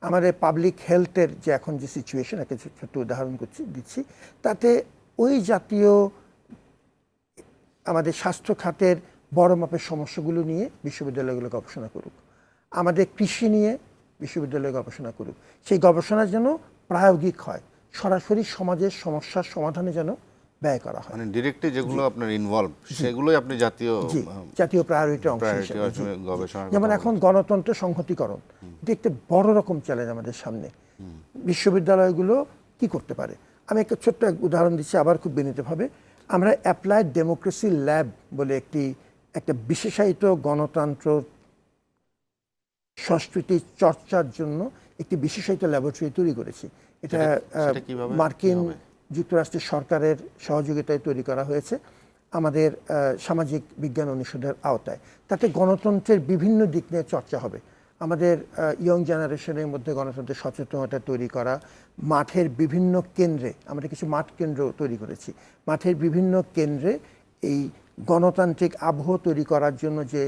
আমাদের পাবলিক হেলথের যে এখন যে সিচুয়েশন, একটা ছোট্ট উদাহরণ দিচ্ছি, তাতে ওই জাতীয় আমাদের স্বাস্থ্য খাতের বড় মাপের সমস্যাগুলো নিয়ে বিশ্ববিদ্যালয়গুলো গবেষণা করুক, আমাদের কৃষি নিয়ে বিশ্ববিদ্যালয় গবেষণা করুক, সেই গবেষণা যেন প্রায়োগিক হয়, সরাসরি সমাজের সমস্যার সমাধানে যেন ব্যয় করা হয়। মানে ডিরেক্টলি যেগুলো আপনার ইনভলভ সেগুলোই আপনি জাতীয় প্রায়োরিটির অংশ হিসেবে গবেষণা। যেমন এখন গণতন্ত্র সংহতিকরণ, এটি একটা বড় রকম চ্যালেঞ্জ আমাদের সামনে। বিশ্ববিদ্যালয়গুলো কি করতে পারে? আমি একটা ছোট্ট উদাহরণ দিচ্ছি, আবার খুব বিনীতভাবে। আমরা অ্যাপ্লাইড ডেমোক্রেসি ল্যাব বলে একটা বিশেষায়িত গণতন্ত্র সংস্কৃতি চর্চার জন্য একটি বিশেষায়িত ল্যাবরেটরি তৈরি করেছি। এটা মার্কিন যুক্তরাষ্ট্রের সরকারের সহযোগিতায় তৈরি করা হয়েছে আমাদের সামাজিক বিজ্ঞান অনুষদের আওতায়। তাতে গণতন্ত্রের বিভিন্ন দিক নিয়ে চর্চা হবে। আমাদের ইয়ং জেনারেশনের মধ্যে গণতন্ত্রের সচেতনতা তৈরি করা, মাঠের বিভিন্ন কেন্দ্রে আমরা কিছু মাঠ কেন্দ্র তৈরি করেছি, মাঠের বিভিন্ন কেন্দ্রে এই গণতান্ত্রিক আবহ তৈরি করার জন্য যে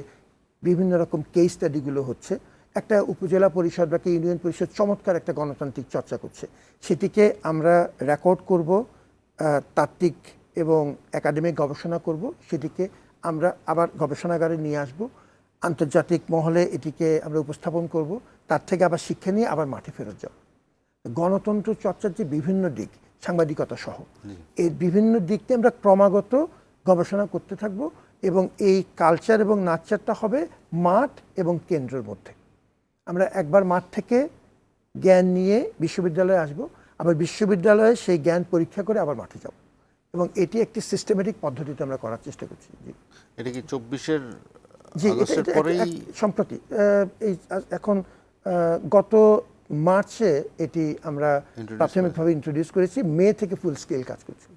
বিভিন্ন রকম কেস স্টাডিগুলো হচ্ছে, একটা উপজেলা পরিষদ বা ইউনিয়ন পরিষদ চমৎকার একটা গণতান্ত্রিক চর্চা করছে, সেটিকে আমরা রেকর্ড করব, তাত্ত্বিক এবং একাডেমিক গবেষণা করব, সেটিকে আমরা আবার গবেষণাগারে নিয়ে আসব, আন্তর্জাতিক মহলে এটিকে আমরা উপস্থাপন করব, তার থেকে আবার শিক্ষা নিয়ে আবার মাঠে ফেরত যাব। গণতন্ত্র চর্চার যে বিভিন্ন দিক, সাংবাদিকতা সহ এই বিভিন্ন দিকতে আমরা ক্রমাগত গবেষণা করতে থাকব, এবং এই কালচার এবং নাচারটা হবে মাঠ এবং কেন্দ্রের মধ্যে। আমরা একবার মাঠ থেকে জ্ঞান নিয়ে বিশ্ববিদ্যালয়ে আসব, আবার বিশ্ববিদ্যালয়ে সেই জ্ঞান পরীক্ষা করে আবার মাঠে যাব, এবং এটি একটি সিস্টেমেটিক পদ্ধতিতে আমরা করার চেষ্টা করছি। এটা কি 24-এর সম্প্রতি এই এখন গত মার্চে এটি আমরা প্রাথমিকভাবে ইন্ট্রোডিউস করেছি, মে থেকে ফুল স্কেল কাজ করছি।